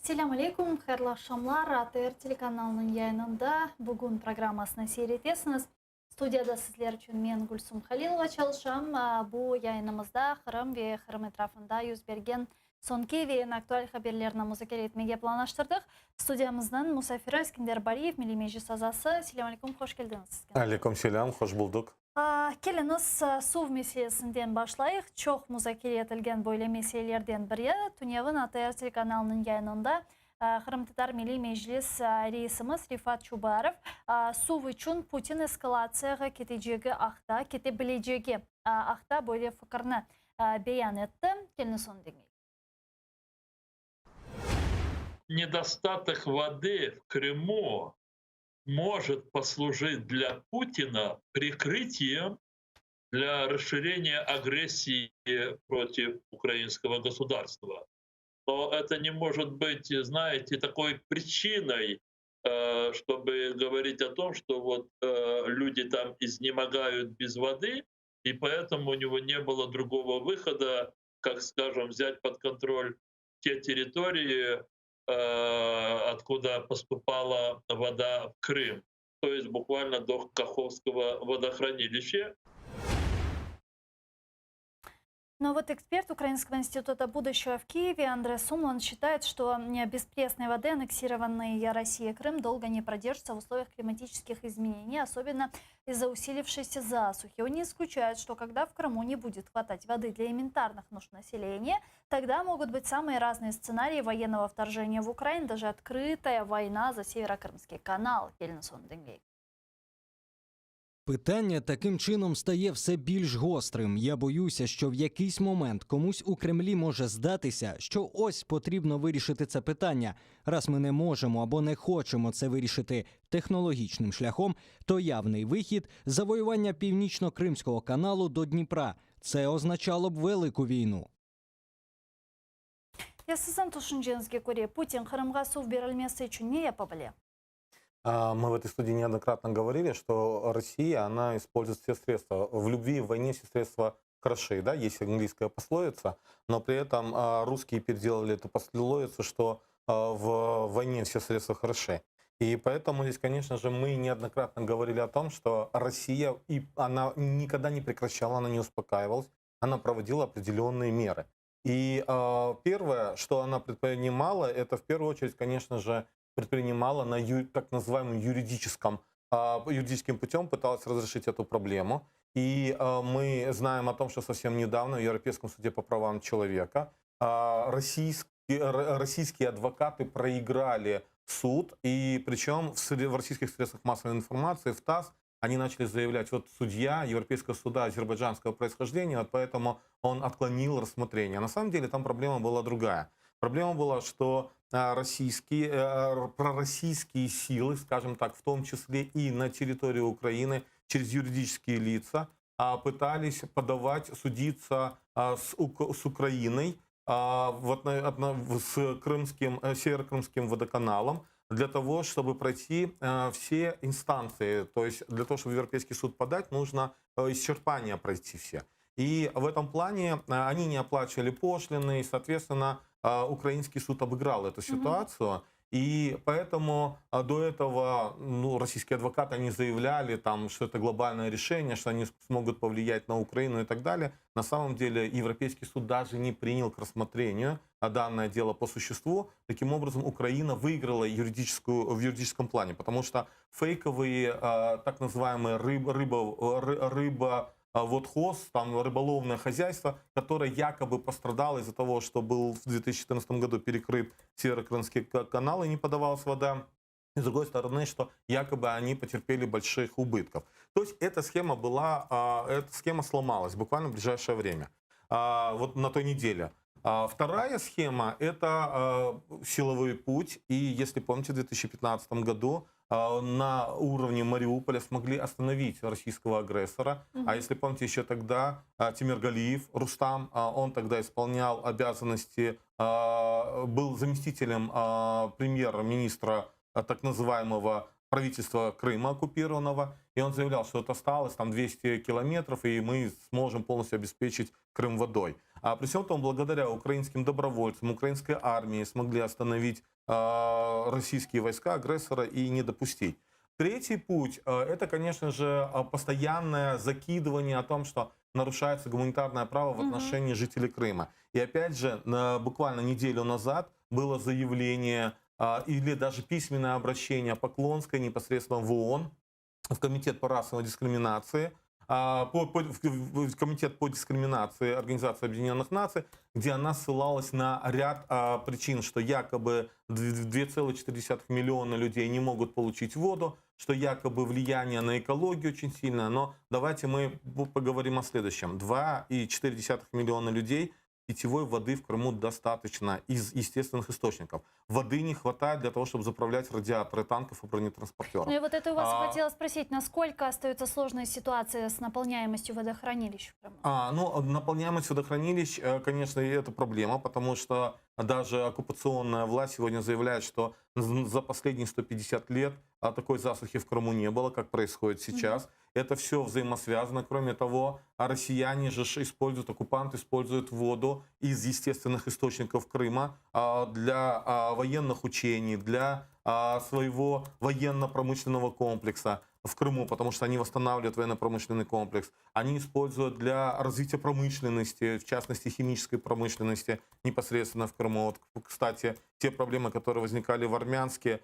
Assalamu alaikum, xayrlı akşamlar. ATR telekanalının yayınında bugün programmasına seyretesiniz. Studiyada sizler için ben Gülsüm Halilova çalışam. Bu yayınımızda Kırım ve Kırım etrafında yüz bergen sonki ve en aktual haberlerini müzakere etmeye planlaştırdık. Studiyamızdan Musafir İskender Bariyev, Milli Meclis Azası. Assalamu alaikum, hoş geldiniz. Aleyküm selam, hoş bulduk. Keliniz suv meselesinden başlayıq. Çox müzakirə etilген böyle meselelerden biri. Dünyavın ATR telekanalının yayınında Kırım Tatar Milli Meclis reisimiz Rifat Çubarov suv için Putin eskalatsiyaga ketebileceği akta böyle fikrini beyan etti. Keliniz onu dinleyin. Недостаток воды в Крыму может послужить для Путина прикрытием для расширения агрессии против украинского государства. Но это не может быть, знаете, такой причиной, чтобы говорить о том, что вот люди там изнемогают без воды, и поэтому у него не было другого выхода, как, скажем, взять под контроль те территории, откуда поступала вода в Крым, то есть буквально до Каховского водохранилища. Но вот эксперт Украинского института будущего в Киеве Андрей Сумлан считает, что без пресной воды аннексированный Россией Крым долго не продержится в условиях климатических изменений, особенно из-за усилившейся засухи. Он не исключает, что когда в Крыму не будет хватать воды для элементарных нужд населения, тогда могут быть самые разные сценарии военного вторжения в Украину, даже открытая война за Северокрымский канал. Питання таким чином стає все більш гострим. Я боюся, що в якийсь момент комусь у Кремлі може здатися, що ось потрібно вирішити це питання. Раз ми не можемо або не хочемо це вирішити технологічним шляхом, то явний вихід – завоювання Північно-Кримського каналу до Дніпра. Це означало б велику війну. Я сіздің тұшынжеңізге көре, Путин Крымға су берілмесі үшін не yapabilir? Мы в этой студии неоднократно говорили, что Россия, она использует все средства. В любви, в войне все средства хороши, да, есть английская пословица, но при этом русские переделали эту пословицу, что в войне все средства хороши. И поэтому здесь, конечно же, мы неоднократно говорили о том, что Россия, она никогда не прекращала, она не успокаивалась, она проводила определенные меры. И первое, что она предпринимала, это в первую очередь, конечно же, предпринимала на так называемом юридическим путем, пыталась разрешить эту проблему. И мы знаем о том, что совсем недавно в Европейском суде по правам человека российские адвокаты проиграли суд, и причем в российских средствах массовой информации, в ТАСС, они начали заявлять, вот судья Европейского суда азербайджанского происхождения, вот поэтому он отклонил рассмотрение. На самом деле там проблема была другая. Проблема была, что пророссийские силы, скажем так, в том числе и на территории Украины, через юридические лица, пытались подавать, судиться с Украиной, с Северокрымским водоканалом, для того, чтобы пройти все инстанции. То есть для того, чтобы в Европейский суд подать, нужно исчерпание пройти все. И в этом плане они не оплачивали пошлины, и, соответственно, украинский суд обыграл эту ситуацию. И поэтому до этого российские адвокаты, они заявляли, там, что это глобальное решение, что они смогут повлиять на Украину и так далее. На самом деле Европейский суд даже не принял к рассмотрению данное дело по существу. Таким образом, Украина выиграла в юридическом плане, потому что фейковые, так называемые водхоз, там рыболовное хозяйство, которое якобы пострадало из-за того, что был в 2014 году перекрыт Северокрымский канал и не подавалась вода. И с другой стороны, что якобы они потерпели больших убытков. То есть эта схема сломалась буквально в ближайшее время, вот на той неделе. Вторая схема – это силовой путь. И, если помните, в 2015 году на уровне Мариуполя смогли остановить российского агрессора. А если помните, еще тогда Темиргалиев Рустам, он тогда исполнял обязанности, был заместителем премьер-министра так называемого правительства Крыма оккупированного, и он заявлял, что это осталось там 200 километров, и мы сможем полностью обеспечить Крым водой. А при всем том, благодаря украинским добровольцам, украинской армии смогли остановить российские войска, агрессора и не допустить. Третий путь это, конечно же, постоянное закидывание о том, что нарушается гуманитарное право в отношении жителей Крыма. И опять же, буквально неделю назад было заявление или даже письменное обращение Поклонской непосредственно в ООН, в Комитет по расовой дискриминации, в Комитет по дискриминации Организации Объединенных Наций, где она ссылалась на ряд причин, что якобы 2,4 миллиона людей не могут получить воду, что якобы влияние на экологию очень сильное. Но давайте мы поговорим о следующем. 2,4 миллиона людей питьевой воды в Крыму достаточно из естественных источников. Воды не хватает для того, чтобы заправлять радиаторы танков и бронетранспортеров. Ну и вот это у вас хотела спросить, насколько остается сложная ситуация с наполняемостью водохранилищ в Крыму? Ну, наполняемость водохранилищ, конечно, и это проблема, потому что даже оккупационная власть сегодня заявляет, что за последние 150 лет такой засухи в Крыму не было, как происходит сейчас. Это все взаимосвязано. Кроме того, россияне же используют, оккупанты используют воду из естественных источников Крыма для военных учений, для своего военно-промышленного комплекса в Крыму, потому что они восстанавливают военно-промышленный комплекс. Они используют для развития промышленности, в частности химической промышленности непосредственно в Крыму. Вот, кстати, те проблемы, которые возникали в Армянске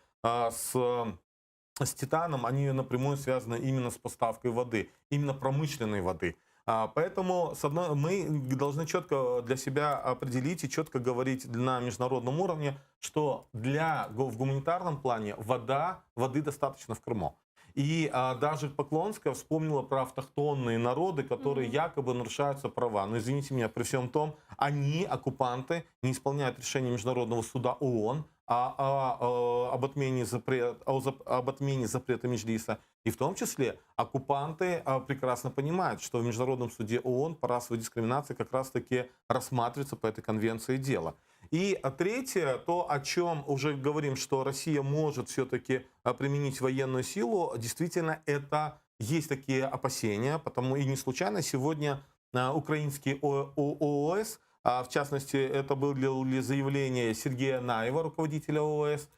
с титаном, они напрямую связаны именно с поставкой воды, именно промышленной воды. Поэтому мы должны четко для себя определить и четко говорить на международном уровне, что в гуманитарном плане воды достаточно в Крыму. И даже Поклонская вспомнила про автохтонные народы, которые якобы нарушаются права. Но извините меня, при всем том, они, оккупанты, не исполняют решение Международного суда ООН об отмене запрета Меджлиса. И в том числе оккупанты прекрасно понимают, что в Международном суде ООН по расовой дискриминации как раз-таки рассматривается по этой конвенции дело. И третье, то, о чем уже говорим, что Россия может все-таки применить военную силу, действительно, это есть такие опасения, потому и не случайно сегодня украинский ООС, в частности, это были заявления Сергея Наева, руководителя ООС,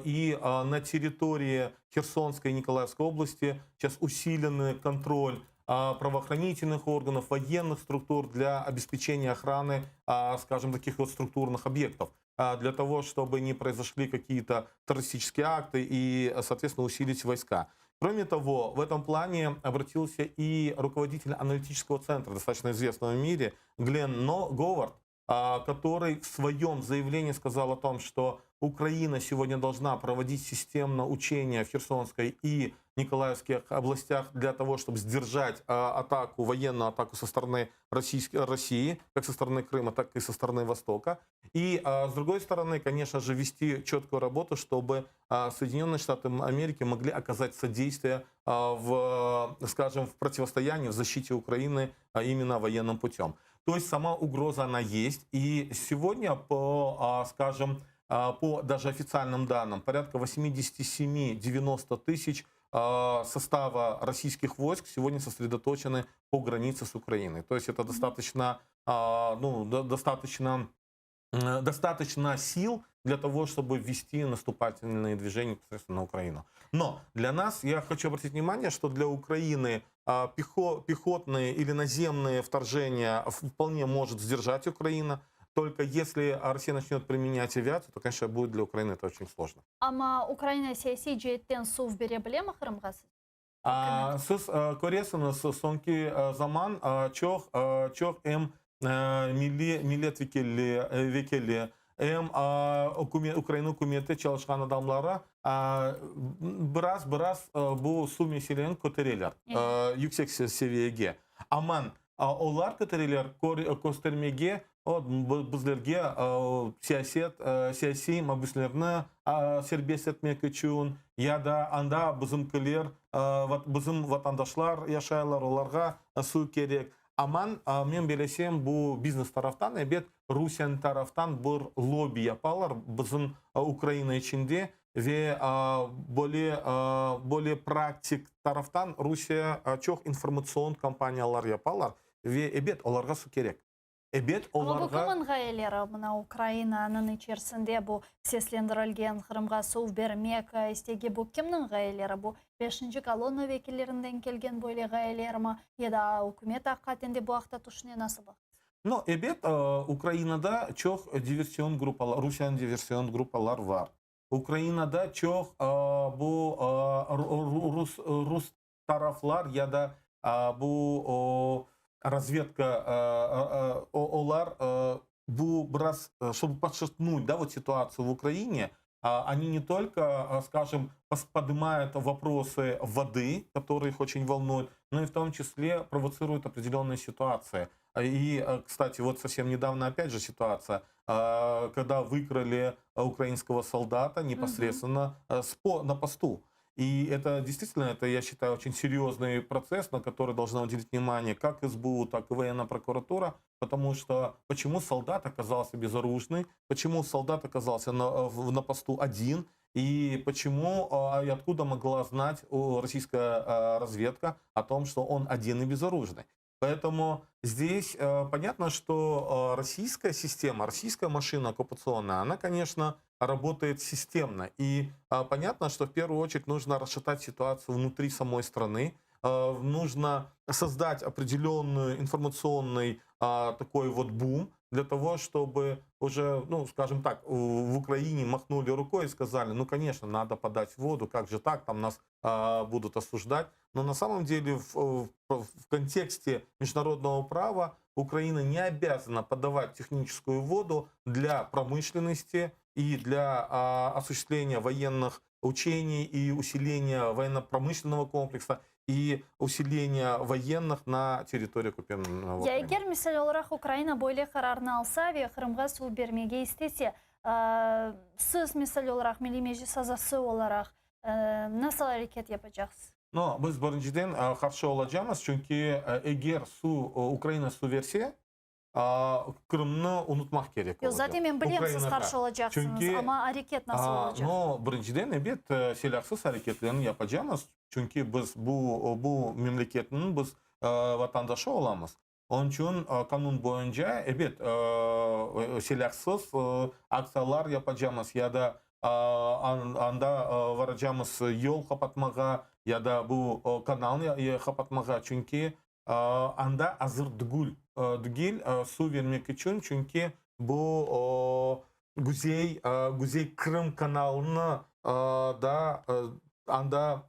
и на территории Херсонской и Николаевской области сейчас усиленный контроль правоохранительных органов, военных структур для обеспечения охраны, скажем, таких вот структурных объектов, для того, чтобы не произошли какие-то террористические акты и, соответственно, усилить войска. Кроме того, в этом плане обратился и руководитель аналитического центра, достаточно известного в мире, Глен Говард, который в своем заявлении сказал о том, что Украина сегодня должна проводить системно учения в Херсонской и Николаевских областях для того, чтобы сдержать военную атаку со стороны России, как со стороны Крыма, так и со стороны Востока. И с другой стороны, конечно же, вести четкую работу, чтобы Соединенные Штаты Америки могли оказать содействие в противостоянии, в защите Украины именно военным путем. То есть сама угроза, она есть. И сегодня по даже официальным данным, порядка 87-90 тысяч состава российских войск сегодня сосредоточены по границе с Украиной. То есть это достаточно сил для того, чтобы ввести наступательные движения непосредственно на Украину. Но для нас, я хочу обратить внимание, что для Украины пехотные или наземные вторжения вполне может сдержать Украина. Только если Россия начнет применять авиацию, то, конечно, будет для Украины это очень сложно. Ama Ukrayna siyasi cihetten su verebilir mi Kırım'a? Siz ko'ryapsizmi, so'nggi zaman çok hem milletvekili hem Ukraina hukumati çalışkan adamları biraz bu su meselelerini ko'taradilar yüksek seviyege. Aman onlar ko'taradilar ko'tarmaga bizlarga siyosiy mabuslarni serbest etmek uchun ya da anda bizim vatandaşlar yaşaylar, onlarga su kerak. Aman men bilesem bu biznes taraftan, evet Rusiya taraftan bir lobi yaparlar bizim Ukrayna içinde ve böyle praktik taraftan Rusya çok informasyon kampanyalar yaparlar ve evet onlarga su kerak. Эбет Бу оларга кымын гаилері мына Украинаның içerisinde bu seslendirilген Кырымга суу бермек истеги бу кимнин гаилері? Бу 5-ші колонна векиллеринден келген бойлы гаилер ма? Еда өкмөт аккатенде бу акта тушне насыл бак? Но эбет Украинада чох диверсион группалар, Русиян диверсион группалар var. Украинада чох bu Rus taraflar ya da bu разведка олар bu biraz, чтобы подчеркнуть, да, вот ситуацию в Украине, они не только, скажем, поднимают вопросы воды, которые их очень волнуют, но и в том числе провоцируют определенные ситуации. И, кстати, вот совсем недавно опять же ситуация, когда выкрали украинского солдата непосредственно на посту. И это действительно, это, я считаю, очень серьезный процесс, на который должна уделить внимание как СБУ, так и военная прокуратура, потому что почему солдат оказался безоружный, почему солдат оказался на посту один, и почему и откуда могла знать российская разведка о том, что он один и безоружный. Поэтому здесь понятно, что российская система, российская машина оккупационная, она, конечно, работает системно. И понятно, что в первую очередь нужно расшатать ситуацию внутри самой страны, нужно создать определенный информационный такой вот бум для того, чтобы уже, ну, скажем так, в Украине махнули рукой и сказали, ну, конечно, надо подать воду, как же так, там нас будут осуждать. Но на самом деле в контексте международного права Украина не обязана подавать техническую воду для промышленности и для осуществления военных учений и усиления военно-промышленного комплекса и усиления военных на территории оккупированного Крыма. Егер мисал olarak Украина бойлы карарын алса ve Кырымга суу бермеге истесе, сіз мисал olarak Milli Meclis azası olarak nasıl hareket yapacaksınız? Но biz birinchidan qarshi olacağız çünkü eğer Ukrayna su verse Kırım'ı unutmak gerek olacak. Zaten ben biliyorum siz Ukrayna'da. karşı olacaksınız Çünkü, ama hareket nasıl olacak? No, birinchidan evet silahsız hareketlerini yapacağız. Çünkü biz bu memleketin biz vatandaşı olamiz. Onun için kanun boyunca evet silahsız aksiyalar yapacağız ya da anda varacağımız yol kapatmağa ya da bu kanalı kapatmağa çünkü anda hazır değil su vermek için çünkü bu Kuzey Kırım kanalını da anda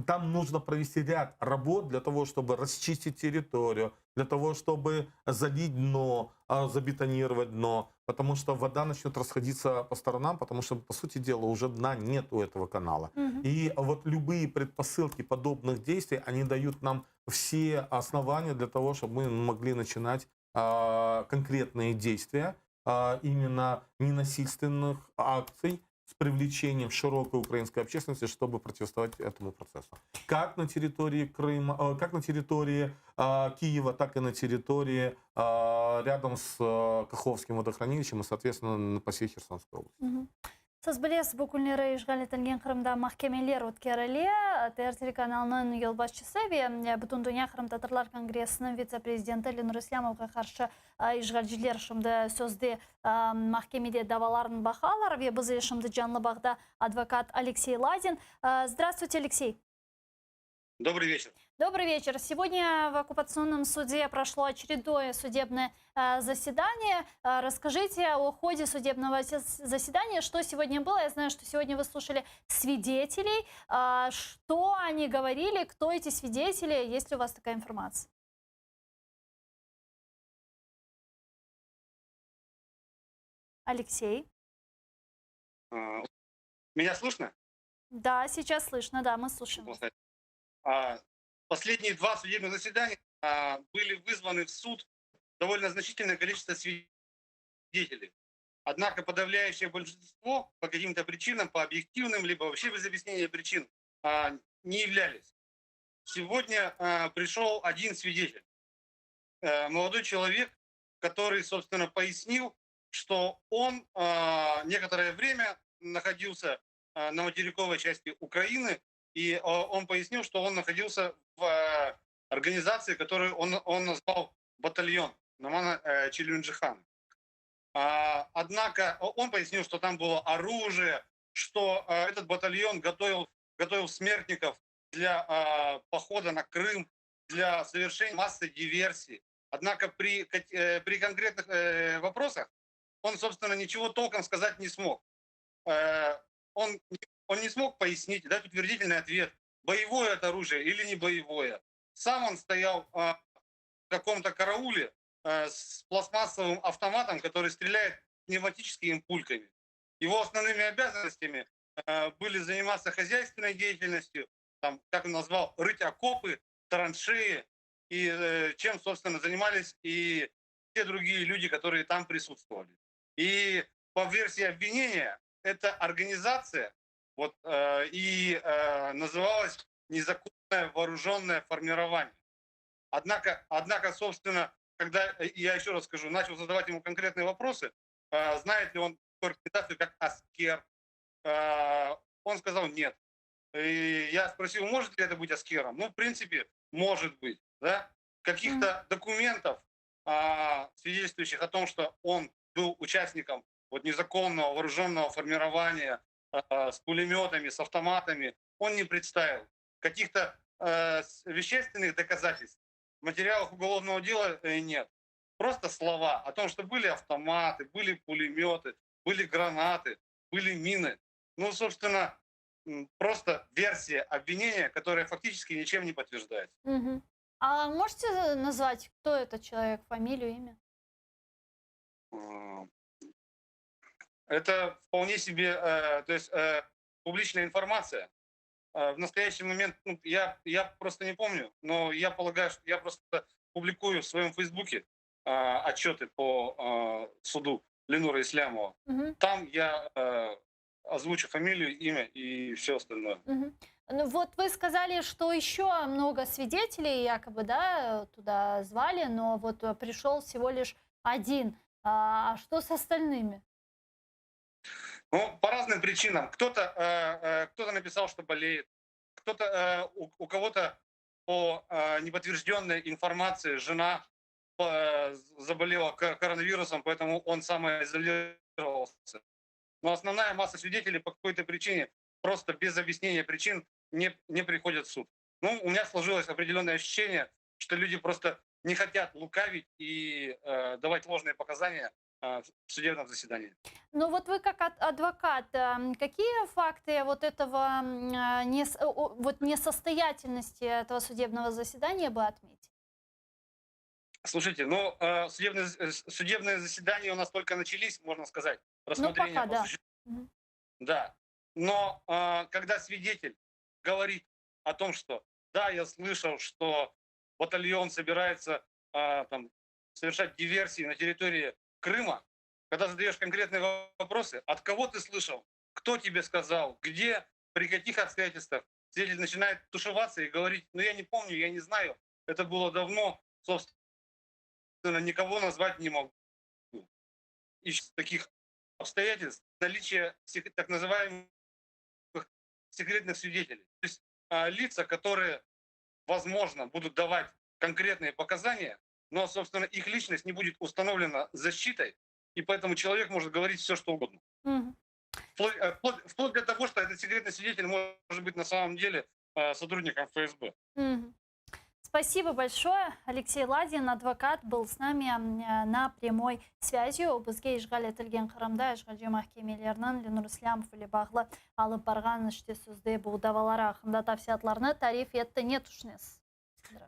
там нужно провести ряд работ для того, чтобы расчистить территорию, для того, чтобы залить дно, забетонировать дно, потому что вода начнет расходиться по сторонам, потому что, по сути дела, уже дна нет у этого канала. И вот любые предпосылки подобных действий, они дают нам все основания для того, чтобы мы могли начинать конкретные действия, именно ненасильственных акций, с привлечением широкой украинской общественности, чтобы противостоять этому процессу. Как на территории Крыма, как на территории Киева, так и на территории рядом с Каховским водохранилищем и, соответственно, по всей Херсонской области. Сіз білесіз, бұл күнлері işgal етілген Қырымда махкемелер өткеріле. ТР телеканалының ел басшысы ве Бүтін Дүния Қырым Татарлар Конгрессінің вице-президенті Ленур Ислямовға қаршы işgalciler шымды сөзде махкемеде даваларын бақалар. Ве біз шымды жанлы бағда адвокат Алексей Ладин. Здравствуйте, Алексей. Добрый вечер. Добрый вечер. Сегодня в оккупационном суде прошло очередное судебное заседание. Расскажите о ходе судебного заседания, что сегодня было. Я знаю, что сегодня вы слушали свидетелей. Что они говорили, кто эти свидетели, есть ли у вас такая информация? Алексей? Меня слышно? Да, сейчас слышно, да, мы слушаем. Последние два судебных заседания были вызваны в суд довольно значительное количество свидетелей. Однако подавляющее большинство по каким-то причинам, по объективным, либо вообще без объяснения причин, не являлись. Сегодня пришел один свидетель. Молодой человек, который, собственно, пояснил, что он некоторое время находился на материковой части Украины, и он пояснил, что он находился в организации, которую он назвал батальон Нумана Челюнджихана. Однако он пояснил, что там было оружие, что этот батальон готовил смертников для похода на Крым, для совершения массы диверсий. Однако при конкретных вопросах он, собственно, ничего толком сказать не смог. Он не смог пояснить, дать утвердительный ответ, боевое это оружие или не боевое. Сам он стоял в каком-то карауле с пластмассовым автоматом, который стреляет пневматическими пульками. Его основными обязанностями были заниматься хозяйственной деятельностью, там, как он назвал, рыть окопы, траншеи, и чем, собственно, занимались и те другие люди, которые там присутствовали. И по версии обвинения, эта организация называлась незаконное вооруженное формирование. Однако, собственно, когда, я еще раз скажу, начал задавать ему конкретные вопросы, знает ли он такую организацию, как Аскер, он сказал нет. И я спросил, может ли это быть Аскером? Ну, в принципе, может быть. Да? Каких-то документов, свидетельствующих о том, что он был участником незаконного вооруженного формирования с пулеметами, с автоматами, он не представил. Каких-то вещественных доказательств в материалах уголовного дела нет. Просто слова о том, что были автоматы, были пулеметы, были гранаты, были мины. Ну, собственно, просто версия обвинения, которая фактически ничем не подтверждается. Мгм. А можете назвать, кто этот человек, фамилию, имя? Это вполне себе публичная информация. В настоящий момент я просто не помню, но я полагаю, что я просто публикую в своем фейсбуке отчеты по суду Ленура Ислямова. Мгм. Там я озвучу фамилию, имя и все остальное. Мгм. Ну вот вы сказали, что еще много свидетелей якобы, да, туда звали, но вот пришел всего лишь один. А что с остальными? Ну, по разным причинам. Кто-то написал, что болеет, кто-то у кого-то по неподтвержденной информации жена заболела коронавирусом, поэтому он самоизолировался. Но основная масса свидетелей по какой-то причине просто без объяснения причин не приходят в суд. Ну, у меня сложилось определенное ощущение, что люди просто не хотят лукавить и давать ложные показания в судебном заседании. Ну вот вы как адвокат, какие факты вот этого несостоятельности этого судебного заседания бы отметили? Слушайте, ну, судебные заседания у нас только начались, можно сказать, Ну рассмотрение пока, по да. существу. Мгм. Да. Но когда свидетель говорит о том, что да, я слышал, что батальон собирается совершать диверсии на территории Крыма, когда задаешь конкретные вопросы, от кого ты слышал, кто тебе сказал, где, при каких обстоятельствах, свидетель начинает тушеваться и говорить, ну я не помню, я не знаю, это было давно, собственно, никого назвать не могу. Из таких обстоятельств наличие так называемых секретных свидетелей. То есть лица, которые, возможно, будут давать конкретные показания, но, собственно, их личность не будет установлена защитой, и поэтому человек может говорить все, что угодно. Мгм. Вплоть до того, что этот секретный свидетель может быть на самом деле сотрудником ФСБ. Мгм. Спасибо большое. Алексей Ладин, адвокат, был с нами на прямой связи. Бізге ишғал етілген Қырымда ишғал махкемелерінің Ленур Ислямов или бағлы алып барған іште сөзде бұл давалары ақында тafsiyaтларына тариф етті. Не тушнес?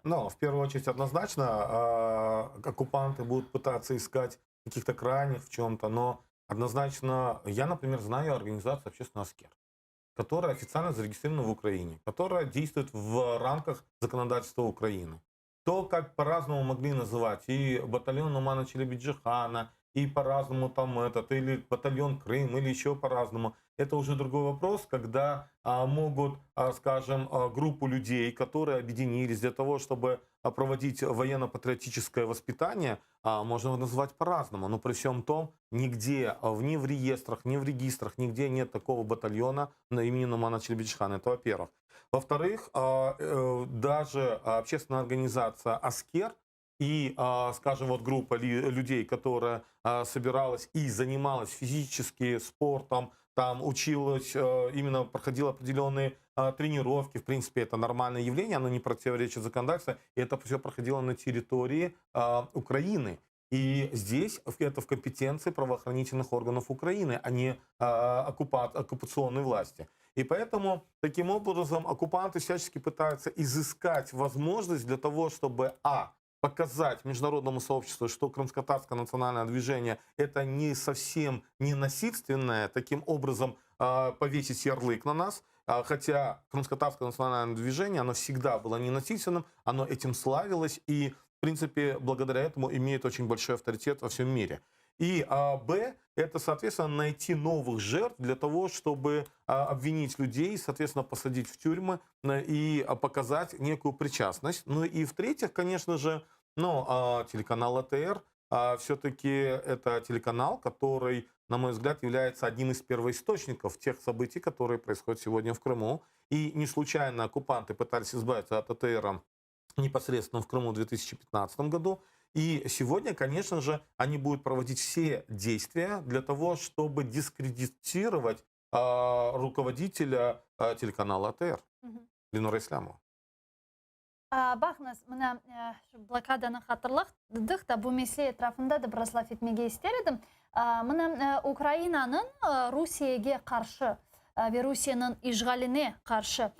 Но в первую очередь однозначно оккупанты будут пытаться искать каких-то крайних в чем-то, но однозначно я, например, знаю организацию «Общественный Аскер», которая официально зарегистрирована в Украине, которая действует в рамках законодательства Украины. То, как по-разному могли называть и батальон Нумана Челебиджихана, и по-разному там или батальон Крым, или еще по-разному, это уже другой вопрос, когда могут, скажем, группу людей, которые объединились для того, чтобы проводить военно-патриотическое воспитание, можно назвать по-разному. Но при всем том, нигде, ни в реестрах, ни в регистрах, нигде нет такого батальона на имени Нумана Челебиджихана. Это во-первых. Во-вторых, даже общественная организация «Аскер» и, скажем, вот группа людей, которая собиралась и занималась физически спортом, там училась, именно проходила определенные тренировки, в принципе, это нормальное явление, оно не противоречит законодательству, и это все проходило на территории Украины. И здесь это в компетенции правоохранительных органов Украины, а не оккупационной власти. И поэтому, таким образом, оккупанты всячески пытаются изыскать возможность для того, чтобы, показать международному сообществу, что крымско-татарское национальное движение это не совсем не насильственное, таким образом повесить ярлык на нас, хотя крымско-татарское национальное движение, оно всегда было ненасильственным, оно этим славилось и, в принципе, благодаря этому имеет очень большой авторитет во всем мире. И Б, это, соответственно, найти новых жертв для того, чтобы обвинить людей, соответственно, посадить в тюрьмы и показать некую причастность. Ну и в-третьих, конечно же, телеканал АТР, все-таки это телеканал, который, на мой взгляд, является одним из первоисточников тех событий, которые происходят сегодня в Крыму. И не случайно оккупанты пытались избавиться от АТР непосредственно в Крыму в 2015 году. И сегодня, конечно же, они будут проводить все действия для того, чтобы дискредитировать руководителя телеканала АТР Ленора Ислямова. Бақныз, мына блокаданы хатırladık да, бұл мәселе etrafında да біраз лaf etmege ister едім. Мына Украинаның Русияге қаршы ve Rusya'nın işgaline karşı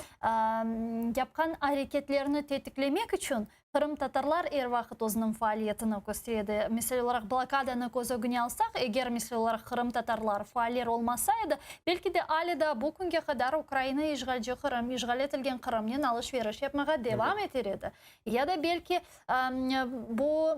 yapkan hareketlerini tetiklemek için Kırım Tatarlar er vaqt o'zining faoliyatini ko'rsatadi. Misol olarak blokadani ko'z o'ngine alsak, eğer misol olarak Kırım Tatarlar faoliyat olmasaydı, belki de alida bu kunga kadar Ukrayna işgalci Kırım, işgal etilgen Kırım'ın alış-veriş yapmağa devam ederdi. Ya da belki bu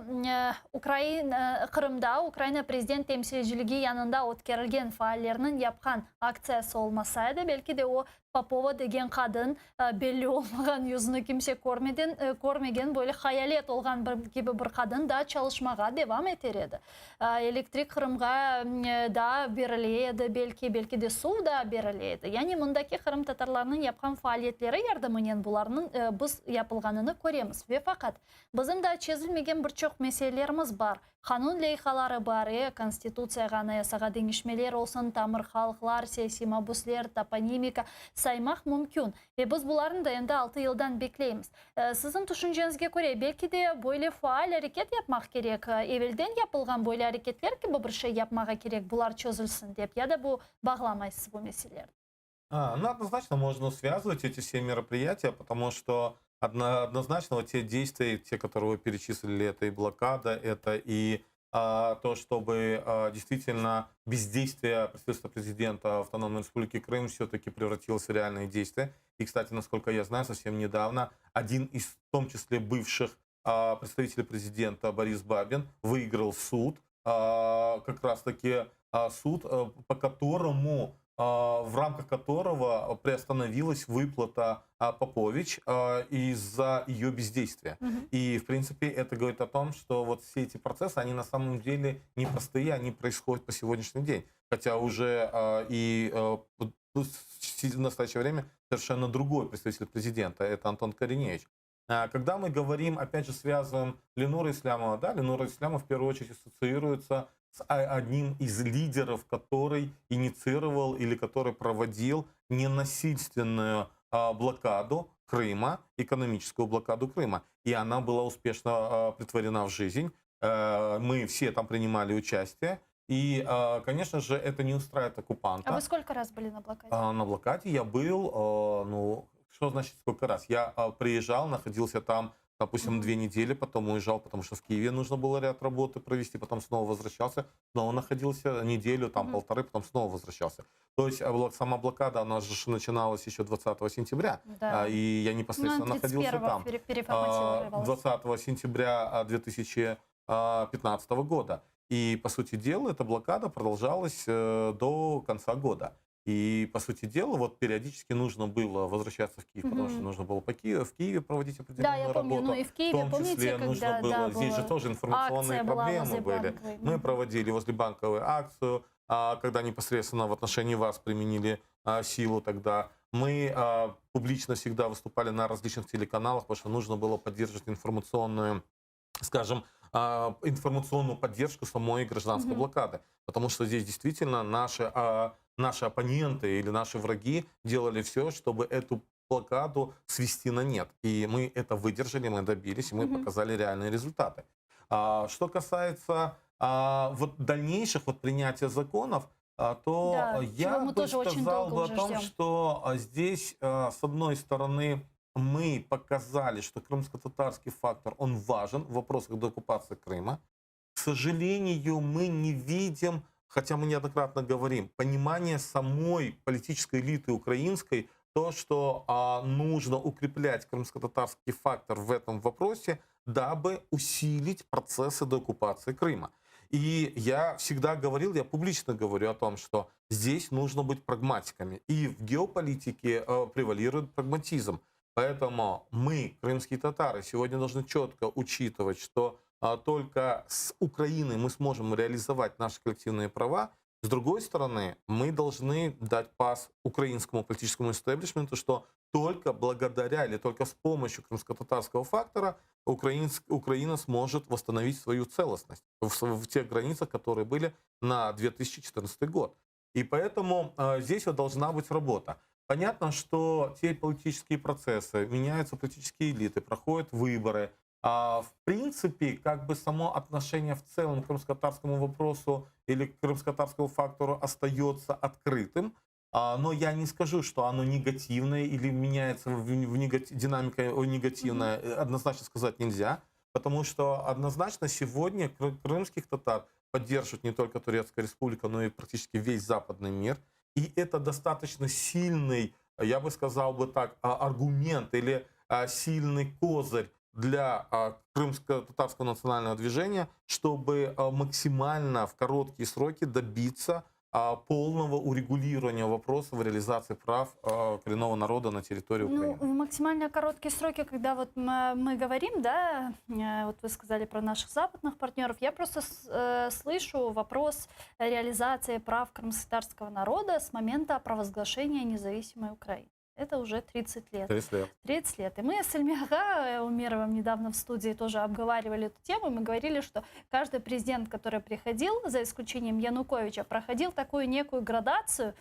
Kırım'da Ukrayna prezident temsilciliği yanında o'tkazilgan faollarning yapkan aksiyasi olmasaydı, belki de o Popova деген kadın belli olmagan yüzünü kimse görmegen böyle hayalet olgan gibi bir kadın da çalışmağa devam ederdi. Elektrik Kırım'a da verileydi, belki de su da verileydi. Yani bundaki Kırım Tatarlarının yapkan faaliyetleri yardımıyla bularının biz yapılganını göremiz. Ve fakat bizim de çözülmegen birçok meselelerimiz var. Kanun leyhaları var, konstitutsiyaga, anayasaga değişmeler olsun, tamır halklar, siyasi mabuslar, toponimika saymak mümkün. Ve biz buların da endi 6 yıldan bekleyimiz. Sizin düşüncenize göre belki de böyle faal hareket yapmak gerek. Evvelden yapılgan böyle hareketler gibi bir şey yapmak gerek. Bular çözülsün deyip ya da bu bağlamayız bu meseleleri. Однозначно можно связывать эти все мероприятия, потому что однозначно вот те действия, те, которые вы перечислили, это и блокада, это и то, чтобы действительно бездействие правительства президента Автономной Республики Крым все-таки превратилось в реальные действия. И, кстати, насколько я знаю, совсем недавно один из, в том числе, бывших представителей президента Борис Бабин выиграл суд, как раз-таки суд, по которому в рамках которого приостановилась выплата Попович из-за ее бездействия. И, в принципе, это говорит о том, что вот все эти процессы, они на самом деле непростые, они происходят по сегодняшний день. Хотя уже в настоящее время совершенно другой представитель президента, это Антон Кореневич. Когда мы говорим, опять же, связываем Ленора Ислямова, да, Ленора Ислямова в первую очередь ассоциируется с одним из лидеров, который инициировал или который проводил ненасильственную блокаду Крыма, экономическую блокаду Крыма. И она была успешно претворена в жизнь. Мы все там принимали участие. И, конечно же, это не устраивает оккупанта. А вы сколько раз были на блокаде? На блокаде я был, что значит сколько раз? Я приезжал, находился там, допустим, 2 недели, потом уезжал, потому что в Киеве нужно было ряд работы провести, потом снова возвращался, снова находился неделю, там полторы, потом снова возвращался. То есть сама блокада, она же начиналась еще 20 сентября, да. И я непосредственно находился там. 20 сентября 2015 года. И, по сути дела, эта блокада продолжалась до конца года. И, по сути дела, вот периодически нужно было возвращаться в Киев, потому что нужно было в Киеве проводить определенную работу. Да, я помню, и в Киеве, в том числе нужно было, здесь же тоже информационные проблемы были. Мы проводили возле банковой акцию, когда непосредственно в отношении вас применили силу тогда. Мы публично всегда выступали на различных телеканалах, потому что нужно было поддерживать информационную скажем, информационную поддержку самой гражданской блокады. Потому что здесь действительно наши оппоненты или наши враги делали все, чтобы эту блокаду свести на нет. И мы это выдержали, мы добились, и мы показали реальные результаты. Что касается вот дальнейших вот принятия законов, то Да, я чего мы бы тоже очень сказал долго бы о уже том, ждем. что здесь, с одной стороны, мы показали, что крымско-татарский фактор, он важен в вопросах деоккупации Крыма. К сожалению, мы не видим, хотя мы неоднократно говорим, понимания самой политической элиты украинской, то, что нужно укреплять крымско-татарский фактор в этом вопросе, дабы усилить процессы деоккупации Крыма. И я всегда говорил, я публично говорю о том, что здесь нужно быть прагматиками. И в геополитике превалирует прагматизм. Поэтому мы, крымские татары, сегодня должны четко учитывать, что только с Украиной мы сможем реализовать наши коллективные права. С другой стороны, мы должны дать пас украинскому политическому истеблишменту, что только благодаря или только с помощью крымско-татарского фактора Украина сможет восстановить свою целостность в тех границах, которые были на 2014 год. И поэтому здесь вот должна быть работа. Понятно, что те политические процессы, меняются политические элиты, проходят выборы. В принципе, как бы само отношение в целом к крымско-татарскому вопросу или к крымско-татарскому фактору остается открытым. Но я не скажу, что оно негативное или меняется динамика негативная. Однозначно сказать нельзя. Потому что однозначно сегодня крымских татар поддерживает не только Турецкая республика, но и практически весь западный мир. И это достаточно сильный, я бы сказал бы так, аргумент или сильный козырь для крымско-татарского национального движения, чтобы максимально в короткие сроки добиться полного урегулирования вопросов реализации прав коренного народа на территории Украины. Ну, в максимально короткие сроки, когда вот мы говорим, да, вот вы сказали про наших западных партнеров, я просто слышу вопрос реализации прав крымско-татарского народа с момента провозглашения независимой Украины. Это уже 30 лет. 30 лет. 30 лет. И мы с Эльмига Умеровым недавно в студии тоже обговаривали эту тему. Мы говорили, что каждый президент, который приходил, за исключением Януковича, проходил такую некую градацию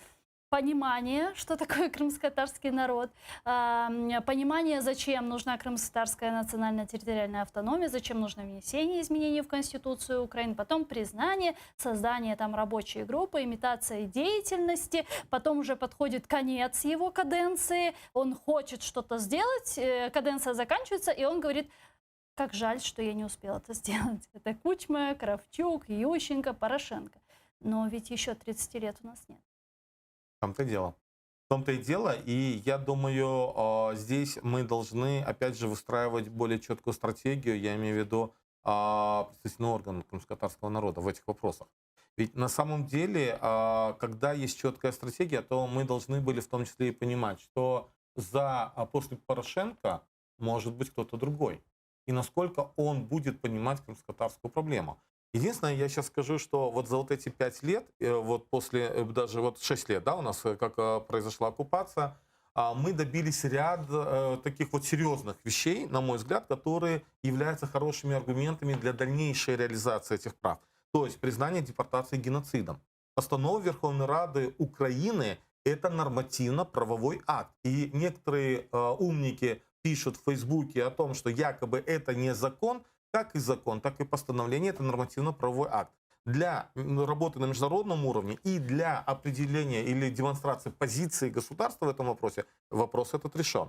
понимание, что такое крымско-татарский народ, понимание, зачем нужна крымско-татарская национальная территориальная автономия, зачем нужно внесение изменений в Конституцию Украины, потом признание, создание там рабочей группы, имитация деятельности, потом уже подходит конец его каденции, он хочет что-то сделать, каденция заканчивается, и он говорит: как жаль, что я не успел это сделать. Это Кучма, Кравчук, Ющенко, Порошенко. Но ведь еще 30 лет у нас нет. В том-то и дело. В том-то и дело. И я думаю, здесь мы должны, опять же, выстраивать более четкую стратегию, я имею в виду представительный орган крымско-татарского народа в этих вопросах. Ведь на самом деле, когда есть четкая стратегия, то мы должны были в том числе и понимать, что после Порошенко может быть кто-то другой. И насколько он будет понимать крымско-татарскую проблему. Единственное, я сейчас скажу, что вот за вот эти 5 лет, вот после, даже вот 6 лет, да, у нас как произошла оккупация, мы добились ряд таких вот серьезных вещей, на мой взгляд, которые являются хорошими аргументами для дальнейшей реализации этих прав. То есть признание депортации геноцидом. Постанова Верховной Рады Украины – это нормативно-правовой акт. И некоторые умники пишут в Фейсбуке о том, что якобы это не закон. Как и закон, так и постановление – это нормативно-правовой акт. Для работы на международном уровне и для определения или демонстрации позиции государства в этом вопросе, вопрос этот решен.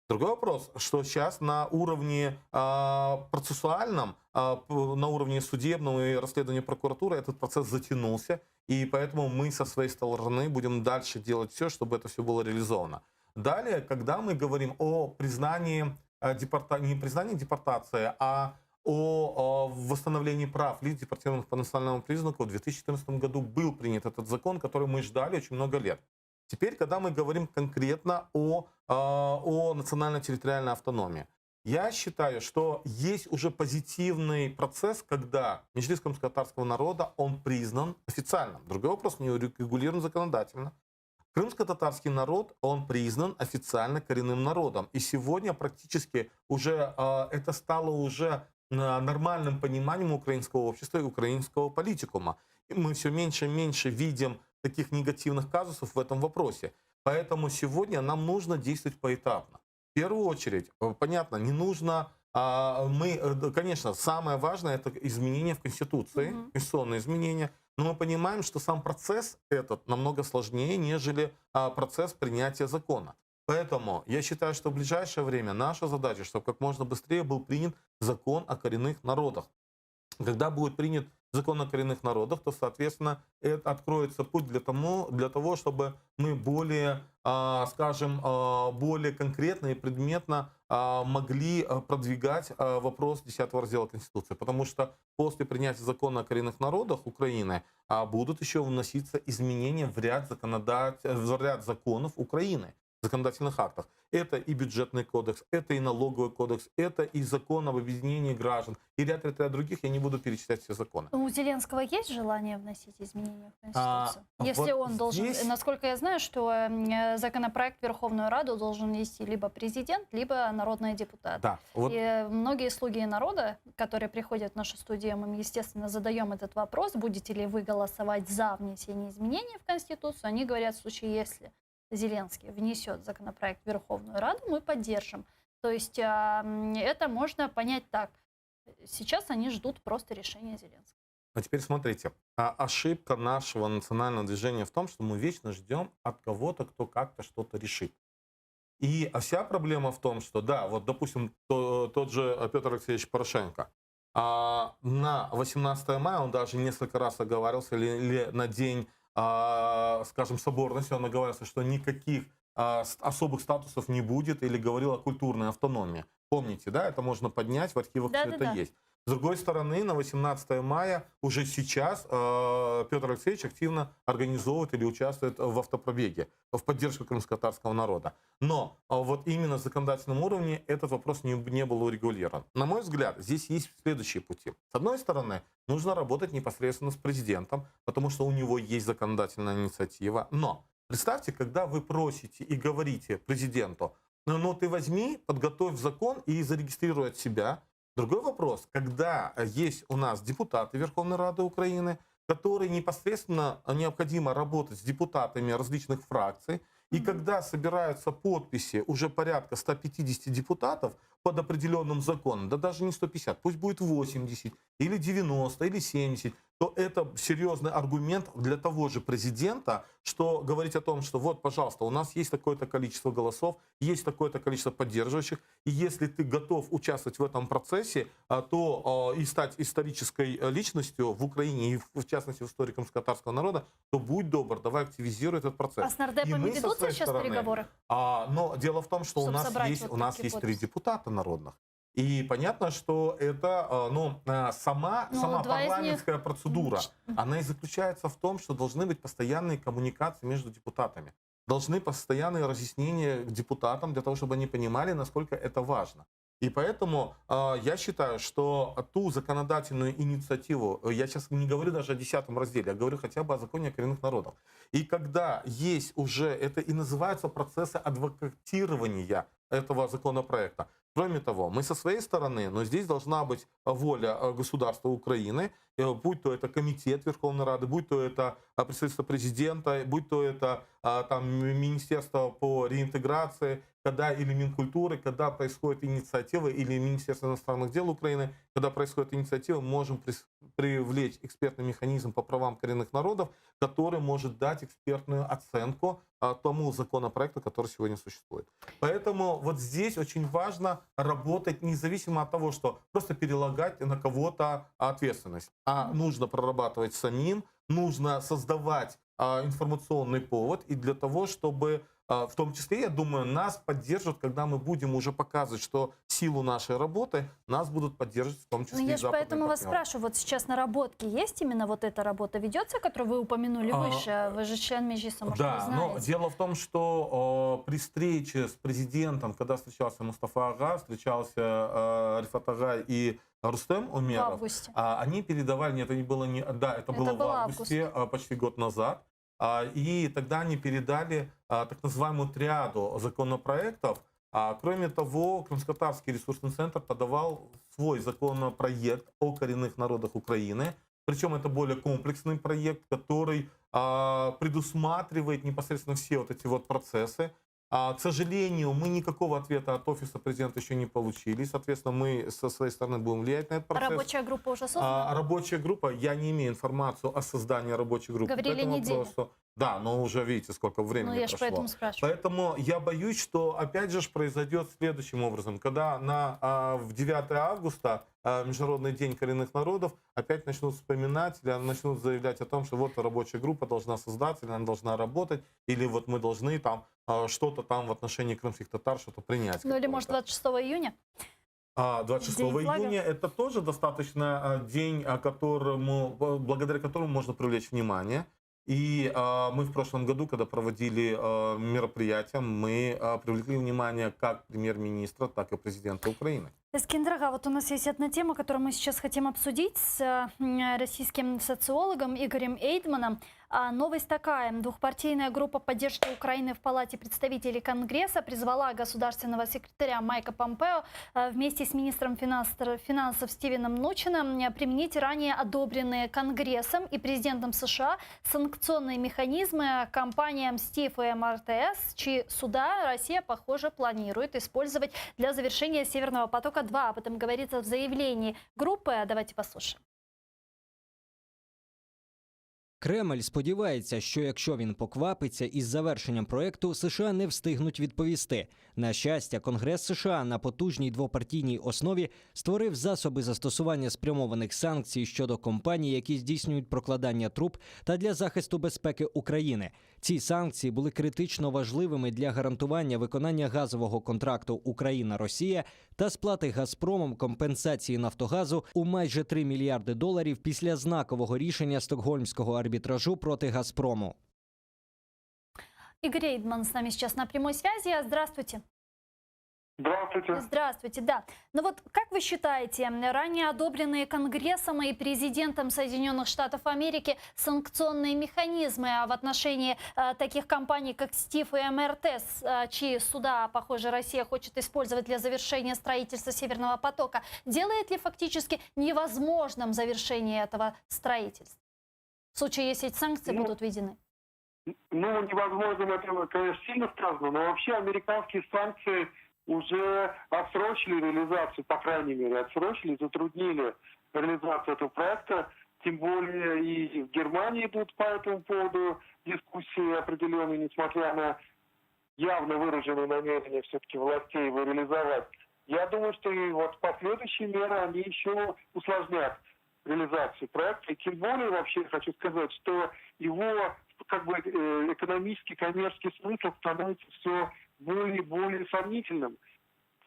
Другой вопрос, что сейчас на уровне процессуальном, на уровне судебного и расследования прокуратуры этот процесс затянулся, и поэтому мы со своей стороны будем дальше делать все, чтобы это все было реализовано. Далее, когда мы говорим о признании не признании депортации, а о восстановлении прав лиц, депортированных по национальному признаку, в 2014 году был принят этот закон, который мы ждали очень много лет. Теперь, когда мы говорим конкретно о национально-территориальной автономии, я считаю, что есть уже позитивный процесс, когда Меджлис крымско-татарского народа, он признан официально. Другой вопрос, не урегулирован законодательно. Крымско-татарский народ, он признан официально коренным народом. И сегодня практически уже это стало уже нормальным пониманием украинского общества и украинского политикума. И мы все меньше и меньше видим таких негативных казусов в этом вопросе. Поэтому сегодня нам нужно действовать поэтапно. В первую очередь, понятно, не нужно... конечно, самое важное — это изменения в Конституции, конституционные изменения. Но мы понимаем, что сам процесс этот намного сложнее, нежели процесс принятия закона. Поэтому я считаю, что в ближайшее время наша задача, чтобы как можно быстрее был принят закон о коренных народах. Когда будет принят закон о коренных народах, то, соответственно, это откроется путь для того, чтобы мы более, более конкретно и предметно могли продвигать вопрос 10 раздела Конституции. Потому что после принятия закона о коренных народах Украины будут еще вноситься изменения в ряд законов Украины, законодательных актах. Это и бюджетный кодекс, это и налоговый кодекс, это и закон об объединении граждан, и ряд других, я не буду перечислять все законы. У Зеленского есть желание вносить изменения в Конституцию? Если вот он должен... здесь- Насколько я знаю, что законопроект в Верховную Раду должен внести либо президент, либо народные депутаты. Да, вот И многие слуги народа, которые приходят в нашу студию, мы, естественно, задаем этот вопрос, будете ли вы голосовать за внесение изменений в Конституцию. Они говорят, в случае, если Зеленский внесет законопроект в Верховную Раду, мы поддержим. То есть это можно понять так. Сейчас они ждут просто решения Зеленского. А теперь смотрите, ошибка нашего национального движения в том, что мы вечно ждем от кого-то, кто как-то что-то решит. И вся проблема в том, что, да, вот, допустим, тот же Петр Алексеевич Порошенко, на 18 мая он даже несколько раз оговаривался, или на день, скажем, соборности он оговаривался, что никаких особых статусов не будет, или говорил о культурной автономии. Помните, да, это можно поднять, в архивах все это есть. С другой стороны, на 18 мая уже сейчас Петр Алексеевич активно организовывает или участвует в автопробеге в поддержку крымско-татарского народа. Но вот именно на законодательном уровне этот вопрос не был урегулирован. На мой взгляд, здесь есть следующие пути. С одной стороны, нужно работать непосредственно с президентом, потому что у него есть законодательная инициатива. Но представьте, когда вы просите и говорите президенту: ну ты возьми, подготовь закон и зарегистрируй от себя. Другой вопрос, когда есть у нас депутаты Верховной Рады Украины, которые непосредственно необходимо работать с депутатами различных фракций, и когда собираются подписи уже порядка 150 депутатов под определенным законом, да даже не 150, пусть будет 80, или 90, или 70, то это серьезный аргумент для того же президента, что говорить о том, что вот, пожалуйста, у нас есть такое-то количество голосов, есть такое-то количество поддерживающих, и если ты готов участвовать в этом процессе, то и стать исторической личностью в Украине, и в частности в истории крымско-татарского народа, то будь добр, давай активизируй этот процесс. А с нардепами ведутся сейчас переговоры? Но дело в том, что у нас есть 3 депутата народных. И понятно, что это сама парламентская процедура, она и заключается в том, что должны быть постоянные коммуникации между депутатами. Должны постоянные разъяснения к депутатам для того, чтобы они понимали, насколько это важно. И поэтому я считаю, что ту законодательную инициативу, я сейчас не говорю даже о 10 разделе, я говорю хотя бы о законе о коренных народах. И когда есть уже, это и называются процессы адвокатирования этого законопроекта. Кроме того, мы со своей стороны, но здесь должна быть воля государства Украины, будь то это комитет Верховной Рады, будь то это представительство президента, будь то это там Министерство по реинтеграции, когда или Минкультуры, когда происходит инициатива, или Министерство иностранных дел Украины, когда происходит инициатива, мы можем привлечь экспертный механизм по правам коренных народов, который может дать экспертную оценку тому законопроекту, который сегодня существует. Поэтому вот здесь очень важно работать независимо от того, что просто перелагать на кого-то ответственность. А нужно прорабатывать самим, нужно создавать информационный повод, и для того, чтобы в том числе, я думаю, нас поддержат, когда мы будем уже показывать, что силу нашей работы нас будут поддерживать, в том числе Ну, я и же западные поэтому вас партнеры. спрашиваю, вот сейчас наработки есть именно вот эта работа ведется, которую вы упомянули выше? Вы же член Меджлиса, может, Да, вы но знаете. дело в том, что при встрече с президентом, когда встречался Мустафа Ага, встречался Рифат Ага и Рустем В Умеров, августе. они передавали, нет, это не было, это было в августе, почти год назад, и тогда они передали так называемую триаду законопроектов, Кроме того, Крымско-Татарский ресурсный центр подавал свой законопроект о коренных народах Украины. Причем это более комплексный проект, который предусматривает непосредственно все вот эти вот процессы. К сожалению, мы никакого ответа от офиса президента еще не получили. Соответственно, мы со своей стороны будем влиять на этот процесс. Рабочая группа уже создана? Рабочая группа, я не имею информацию о создании рабочей группы. Говорили неделю. Да, но уже видите, сколько времени Ну, я же прошло. поэтому спрашиваю. Поэтому я боюсь, что опять же произойдет следующим образом. Когда в 9 августа, Международный день коренных народов, опять начнут вспоминать, или начнут заявлять о том, что вот рабочая группа должна создаться, или она должна работать, или вот мы должны там что-то там в отношении крымских татар, что-то принять. Ну или может 26 июня? 26 День флага. июня это тоже достаточно день, благодаря которому можно привлечь внимание. И мы в прошлом году, когда проводили мероприятие, мы привлекли внимание как премьер-министра, так и президента Украины. Эскиндер Ага, вот у нас есть одна тема, которую мы сейчас хотим обсудить с российским социологом Игорем Эйдманом. Новость такая. Двухпартийная группа поддержки Украины в Палате представителей Конгресса призвала государственного секретаря Майка Помпео вместе с министром финансов Стивеном Нучином применить ранее одобренные Конгрессом и президентом США санкционные механизмы компаниям Стив и МРТС, чьи суда Россия, похоже, планирует использовать для завершения Северного потока-2. Об этом говорится в заявлении группы. Давайте послушаем. Кремль сподівається, що якщо він поквапиться із завершенням проекту, США не встигнуть відповісти. На щастя, Конгрес США на потужній двопартійній основі створив засоби застосування спрямованих санкцій щодо компаній, які здійснюють прокладання труб та для захисту безпеки України. Ці санкції були критично важливими для гарантування виконання газового контракту Україна-Росія та сплати Газпромом компенсації Нафтогазу у майже $3 мільярди після знакового рішення Стокгольмського арбітражу проти Газпрому. Игорь Эйдман с нами сейчас на прямой связи. Здравствуйте. Здравствуйте. Здравствуйте, да. Ну вот как вы считаете, ранее одобренные Конгрессом и президентом Соединенных Штатов Америки санкционные механизмы в отношении таких компаний, как Стив и МРТС, чьи суда, похоже, Россия хочет использовать для завершения строительства Северного потока, делает ли фактически невозможным завершение этого строительства? В случае, если эти санкции будут введены. Ну, невозможно, это, конечно, сильно сказано, но вообще американские санкции уже отсрочили реализацию, по крайней мере, затруднили реализацию этого проекта. Тем более и в Германии идут по этому поводу дискуссии определенные, несмотря на явно выраженное намерение все-таки властей его реализовать. Я думаю, что и вот последующие меры, они еще усложнят реализацию проекта. И тем более, вообще хочу сказать, что его как бы экономический, коммерческий смысл становится все более и более сомнительным.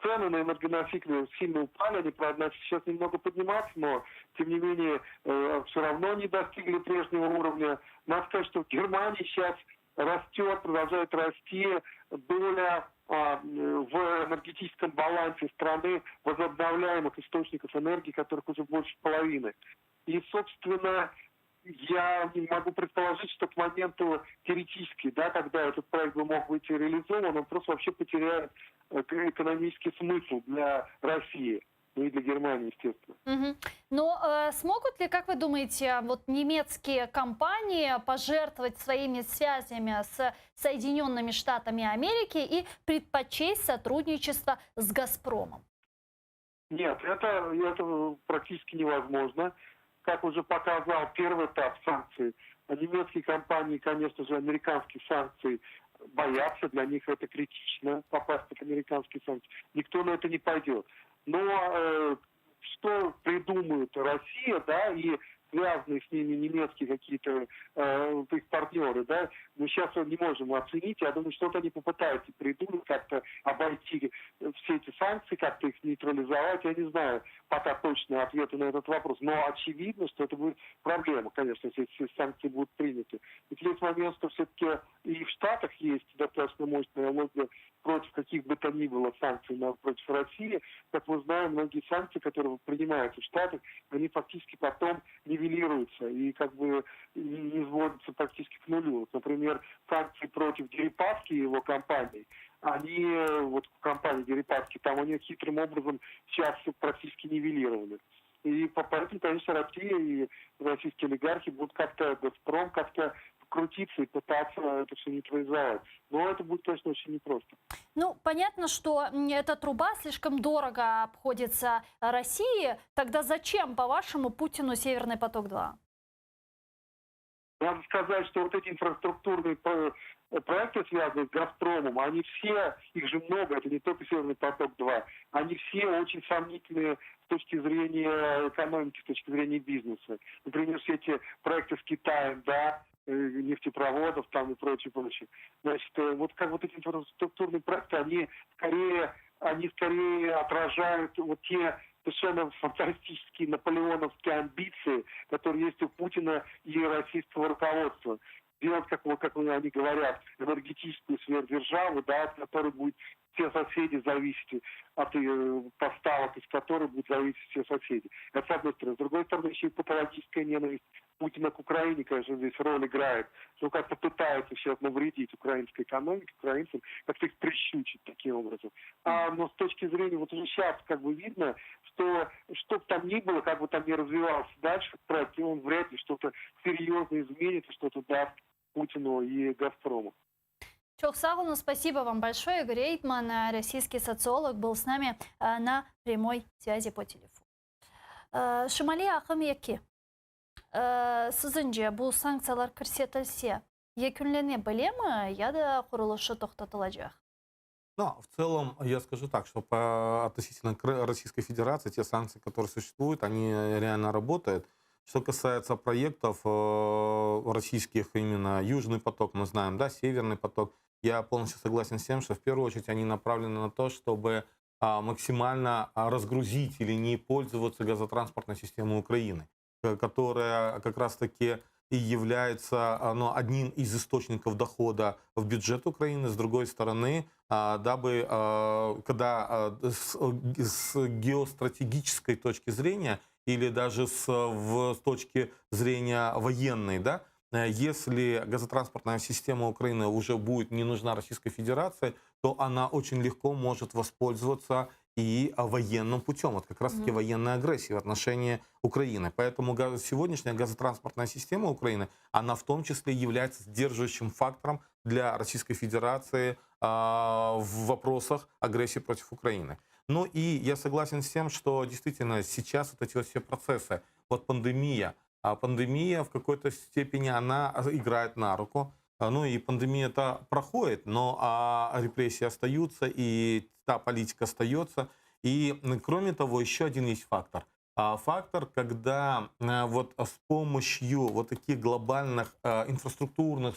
Цены на энергоносители сильно упали, они, правда, сейчас немного подниматься, но, тем не менее, все равно не достигли прежнего уровня. Надо сказать, что в Германии сейчас растет, продолжает расти доля в энергетическом балансе страны возобновляемых источников энергии, которых уже больше половины. И, собственно, я не могу предположить, что к моменту теоретически, да, когда этот проект бы мог быть реализован, он просто вообще потеряет экономический смысл для России, ну и для Германии, естественно. Угу. Но смогут ли, как вы думаете, вот немецкие компании пожертвовать своими связями с Соединенными Штатами Америки и предпочесть сотрудничество с «Газпромом»? Нет, это практически невозможно. Как уже показал первый этап санкций, немецкие компании, конечно же, американские санкции боятся, для них это критично, попасть под американские санкции. Никто на это не пойдет. Но что придумают Россия, да, и связанные с ними немецкие какие-то их партнеры, да, мы сейчас не можем оценить. Я думаю, что-то они попытаются придумать, как-то обойти все эти санкции, как-то их нейтрализовать. Я не знаю пока точного ответа на этот вопрос. Но очевидно, что это будет проблема, конечно, если эти санкции будут приняты. Ведь есть момент, что все-таки и в Штатах есть достаточно мощное лобби против каких бы то ни было санкций против России. Как мы знаем, многие санкции, которые принимаются в Штатах, они фактически потом нивелируются и как бы не сводятся практически к нулю. Вот, например, санкции против Дерипаски и его компании, они, вот компания Дерипаски, там они хитрым образом сейчас практически нивелированы. И поэтому, конечно, Россия и российские олигархи будут как-то, Газпром как-то крутиться и пытаться это все нейтрализовать. Но это будет, конечно, очень непросто. Ну, понятно, что эта труба слишком дорого обходится России. Тогда зачем, по-вашему, Путину «Северный поток-2»? Надо сказать, что вот эти инфраструктурные проекты, связанные с «Газпромом», они все, их же много, это не только «Северный поток-2», они все очень сомнительные с точки зрения экономики, с точки зрения бизнеса. Например, все эти проекты с Китаем, да, нефтепроводов там и прочее, прочее. Значит, вот как вот эти инфраструктурные проекты, они скорее отражают вот те совершенно фантастические наполеоновские амбиции, которые есть у Путина и российского руководства. Сделать, как они говорят, энергетическую сверхдержаву, да, от которой будет все соседи зависеть, от поставок, из которой будут зависеть все соседи. Это с одной стороны. С другой стороны, еще и патологическая ненависть Путина к Украине, конечно, здесь роль играет. Он как-то пытается сейчас навредить украинской экономике, украинцам, как-то их прищучить таким образом. Но с точки зрения, вот уже сейчас как бы видно, что бы там ни было, как бы там ни развивался дальше проект, он вряд ли что-то серьезно изменит, что-то даст Путину и «Газпрому». Çok sağ olun, спасибо вам большое. Игорь Эйтман, российский социолог, был с нами на прямой связи по телефону. Шимали Ахым Яки, сізінше бұл санкциялар көрсетілсе, екінлене біле ме, яда құрылышы тоқтатылacak? Ну, в целом, я скажу так, что относительно Российской Федерации, те санкции, которые существуют, они реально работают. Что касается проектов российских, именно Южный поток, мы знаем, да, Северный поток, я полностью согласен с тем, что в первую очередь они направлены на то, чтобы максимально разгрузить или не пользоваться газотранспортной системой Украины, которая как раз-таки и является одним из источников дохода в бюджет Украины. С другой стороны, дабы, когда с геостратегической точки зрения или даже с точки зрения военной, да, если газотранспортная система Украины уже будет не нужна Российской Федерации, то она очень легко может воспользоваться и военным путем, вот как раз-таки военной агрессии в отношении Украины. Поэтому сегодняшняя газотранспортная система Украины, она в том числе является сдерживающим фактором для Российской Федерации в вопросах агрессии против Украины. Ну и я согласен с тем, что действительно сейчас вот эти вот все процессы, вот пандемия в какой-то степени она играет на руку. Ну и пандемия-то проходит, но репрессии остаются, и та политика остается. И кроме того, еще один есть фактор. Фактор, когда вот с помощью вот таких глобальных инфраструктурных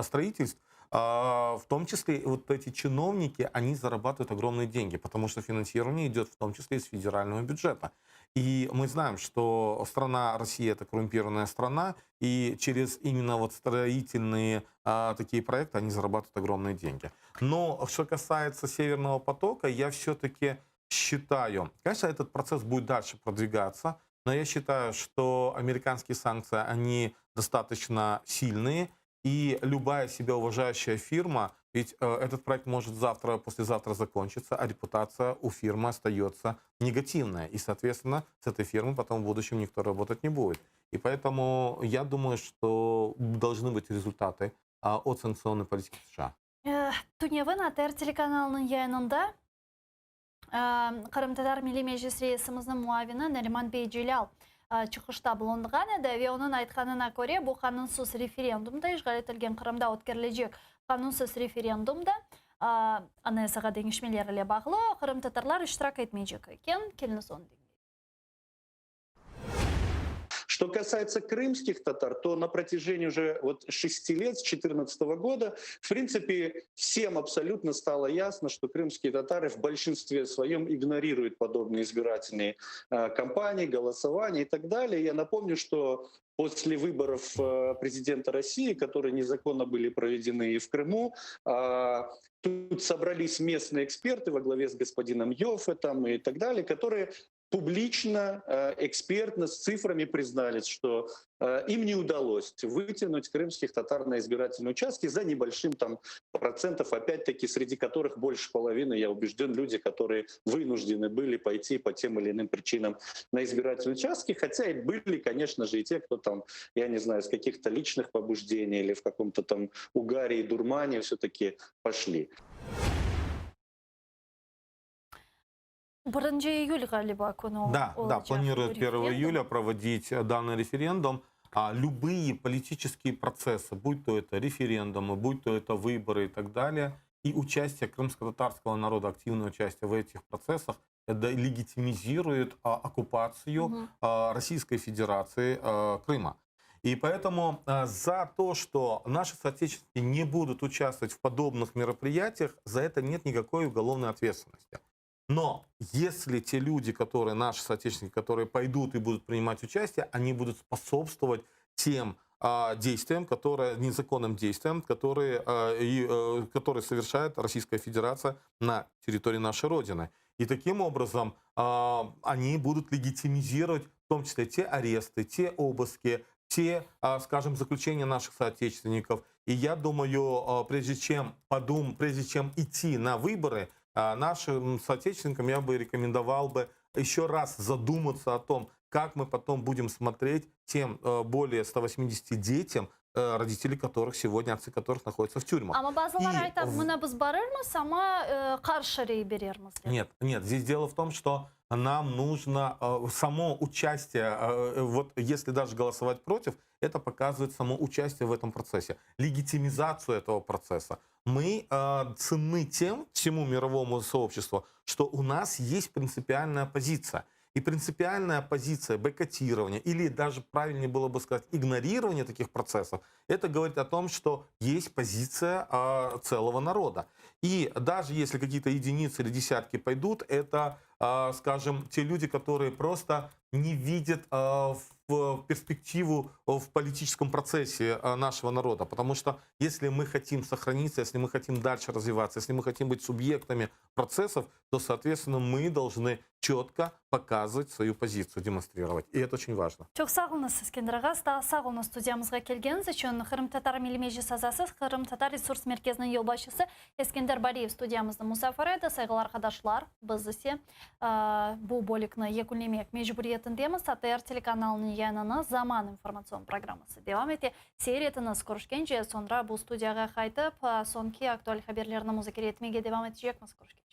строительств, в том числе вот эти чиновники, они зарабатывают огромные деньги, потому что финансирование идет в том числе из федерального бюджета. И мы знаем, что страна Россия — это коррумпированная страна, и через именно вот строительные такие проекты они зарабатывают огромные деньги. Но что касается Северного потока, я все-таки считаю, конечно, этот процесс будет дальше продвигаться, но я считаю, что американские санкции, они достаточно сильные, и любая себя уважающая фирма, ведь этот проект может завтра, послезавтра закончиться, а репутация у фирмы остается негативная. И, соответственно, с этой фирмой потом в будущем никто работать не будет. И поэтому я думаю, что должны быть результаты от санкционной политики США. Туневын АТР телеканалының yayınında Кырым-Татар Милли Мәжлис рейсіміздің муавины Нариман Бейджилял чықышта болындыған еді, ве оның айтқанына көре, бұл қанунсыз референдумда, ишғал етілген Қырымда өткерілежек қанунсыз референдумда, АНС-ға деңішмелеріле бағылы, Қырым-татарлар іштирак етмейжек екен, келіні соны Что касается крымских татар, то на протяжении уже вот 6 лет, с 2014 года, в принципе, всем абсолютно стало ясно, что крымские татары в большинстве своем игнорируют подобные избирательные кампании, голосования и так далее. Я напомню, что после выборов президента России, которые незаконно были проведены и в Крыму, тут собрались местные эксперты во главе с господином Йоффе и так далее, которые публично, экспертно, с цифрами признались, что им не удалось вытянуть крымских татар на избирательные участки за небольшим там процентов, опять-таки, среди которых больше половины, я убежден, люди, которые вынуждены были пойти по тем или иным причинам на избирательные участки, хотя и были, конечно же, и те, кто там, я не знаю, с каких-то личных побуждений или в каком-то там угаре и дурмане все-таки пошли. 1 июля либо Да, планируют 1 июля проводить данный референдум. Любые политические процессы, будь то это референдумы, будь то это выборы и так далее, и участие крымско-татарского народа, активное участие в этих процессах, это легитимизирует оккупацию Российской Федерации Крыма. И поэтому за то, что наши соотечественники не будут участвовать в подобных мероприятиях, за это нет никакой уголовной ответственности. Но если те люди, которые наши соотечественники, которые пойдут и будут принимать участие, они будут способствовать тем действиям, незаконным действиям, которые совершает Российская Федерация на территории нашей Родины. И таким образом они будут легитимизировать в том числе те аресты, те обыски, те, скажем, заключения наших соотечественников. И я думаю, прежде чем идти на выборы, нашим соотечественникам я бы рекомендовал бы еще раз задуматься о том, как мы потом будем смотреть тем более 180 детям, родители которых сегодня, отцы которых находятся в тюрьмах. Ama bazıları айтады, мына biz барырмыз, ama каршы рей берерміз. Нет, здесь дело в том, что нам нужно само участие, вот если даже голосовать против, это показывает само участие в этом процессе, легитимизацию этого процесса. Мы ценны тем всему мировому сообществу, что у нас есть принципиальная позиция. И принципиальная позиция бойкотирования, или даже правильнее было бы сказать игнорирования таких процессов, это говорит о том, что есть позиция целого народа. И даже если какие-то единицы или десятки пойдут, это, скажем, те люди, которые просто не видят в перспективу в политическом процессе нашего народа. Потому что если мы хотим сохраниться, если мы хотим дальше развиваться, если мы хотим быть субъектами процессов, то, соответственно, мы должны четко показывать свою позицию, демонстрировать. И это очень важно. Çok sağ olunuz Eskender ağa. Sağ olunuz studiyamızga kelgeniz üçün. Kırım Tatar Milli Meclis azası, Kırım Tatar Resurs Merkezi'nin yol başçısı Eskender Baliyev studiyamızda musafir edi. Saygılar arkadaşlar, biz ise bu bölükni yekunlemek mecburiyetindemiz. ATR telekanalının yayınını Zaman informasyon programması devam etti. Seyretiniz ko'rishguncha, sonra bu studiyaga qaytib, so'nggi aktual xabarlarni muzokara etmege devam etjekmiz. Ko'rishguncha.